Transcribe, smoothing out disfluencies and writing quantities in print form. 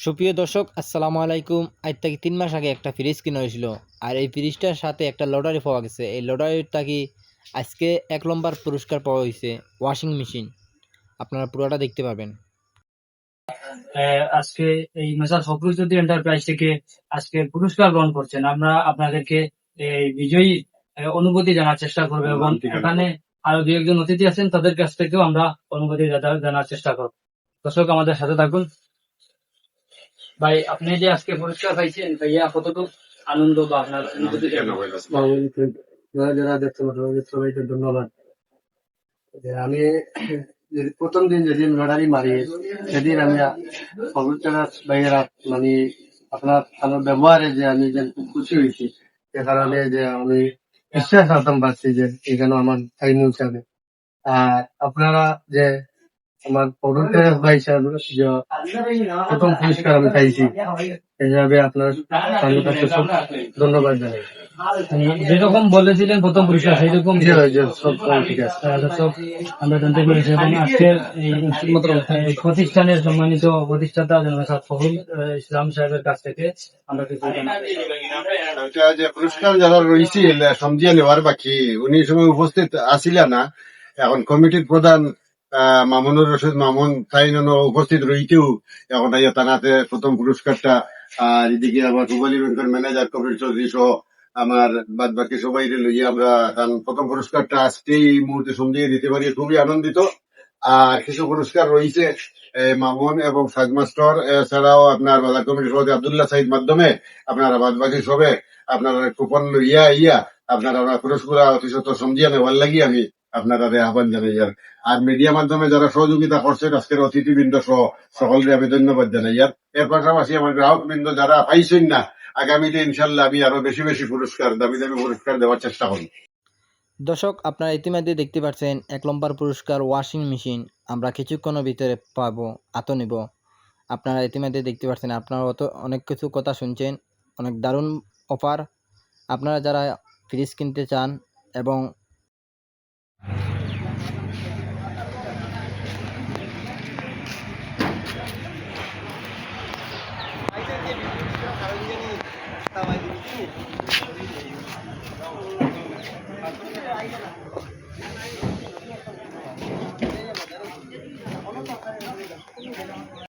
সুপ্রিয় দর্শক, আসসালামু আলাইকুম। আজ থেকে 3 মাস আগে একটা ফ্রিজ কিনা হয়েছিল, আর এই ফ্রিজটার সাথে একটা লটারি পাওয়া গেছে। এই লটারিটা কি আজকে 1 নম্বর পুরস্কার পাওয়া হয়েছে ওয়াশিং মেশিন। আপনারা পুরোটা দেখতে পাবেন। আজকে এই মেসার ফখরুজ্যোতি এন্টারপ্রাইজ থেকে আজকে পুরস্কার গ্রহণ করছেন। আমরা আপনাদেরকে এই বিজয়ী অনুভূতি জানার চেষ্টা করবো এবং এখানে আরো দু একজন অতিথি আছেন, তাদের কাছ থেকেও আমরা অনুভূতি জানার চেষ্টা করব। দর্শক, আমাদের সাথে থাকুন। ভাই, আপনি যে আজকে পুরস্কার পাইছেন, ভাইয়া কতটুকু আনন্দ বা আপনার অনুভূতি কেমন? যারা দেখতে পাচ্ছেন সবাইকে ধন্যবাদ। আমি প্রথম দিন যেদিন লটারি মারি সেদিন আমি ভাইয়েরা মানে আপনার ব্যবহারে যে আমি যে খুব খুশি হয়েছি, সে কারণে যে আমি বিশ্বাস রাখতাম পারছি যে এখানে আমার টাইম হিসাবে। আর আপনারা যে আমার পদত্যাগ ভাই সাহেব যে প্রথম পুরস্কার আমি পাইছি, হিসাবে আপনার কাছে সব ধন্যবাদ জানাই। যেরকম বলেছিলেন প্রথম পুরস্কার, সেই রকম সব ঠিক আছে। দর্শক, আমরা জানতে পেরেছি এবং আজকের এই প্রতিষ্ঠানের সম্মানিত প্রতিষ্ঠাতা জনাব ফখরুল ইসলাম সাহেবের কাছ থেকে আমরা কিছু এটা যে পুরস্কার যারা রয়েছে সমঝিয়ে নেওয়ার বাকি, উনি সময় উপস্থিত আসিলেন না। এখন কমিটির প্রধান মামুনুর রশিদ মামুন তাই উপস্থিত রইতেও এখন তানাতে প্রথম পুরস্কারটা, আর এদিকে আমার রুবালী ব্যাংকের ম্যানেজার কবির চৌধুরী সহ আমার বাদ বাকি সবাই লইয়া আমরা প্রথম পুরস্কারটা আজকে এই মুহূর্তে সমঝিয়ে দিতে পারি, খুবই আনন্দিত। আর কিছু পুরস্কার রয়েছে মামুন এবং সাজ মাস্টার, এছাড়াও আপনার বাজার কমিটির সভাপতি আব্দুল্লাহ সাইদ মাধ্যমে আপনারা বাদ বাকি সবে আপনারা কুপন ইয়া আপনারা পুরস্কার অতি সত্তর সমঝিয়া নেওয়ার লাগি আমি আপনারা আহ্বান জানাই। আর মিডিয়া মাধ্যমে যারা সহযোগিতা করছেন আজকের অতিথিবৃন্দ সহ সকলকে আমি ধন্যবাদ জানাই। এর পাশাপাশি আমার গ্রাহক বৃন্দ যারা পাইছেন না, আগামীতে ইনশাল্লাহ আমি আরো বেশি বেশি পুরস্কার, দামি দামি পুরস্কার দেওয়ার চেষ্টা করব। দর্শক, আপনারা ইতিমধ্যে দেখতে পাচ্ছেন 1 নম্বর পুরস্কার ওয়াশিং মেশিন আমরা কিছুক্ষণের ভিতরে পাবো, নিব। আপনারা ইতিমধ্যে দেখতে পাচ্ছেন, আপনারা অনেক কিছু কথা শুনছেন, অনেক দারুণ অফার। আপনারা যারা ফ্রিজ কিনতে চান এবং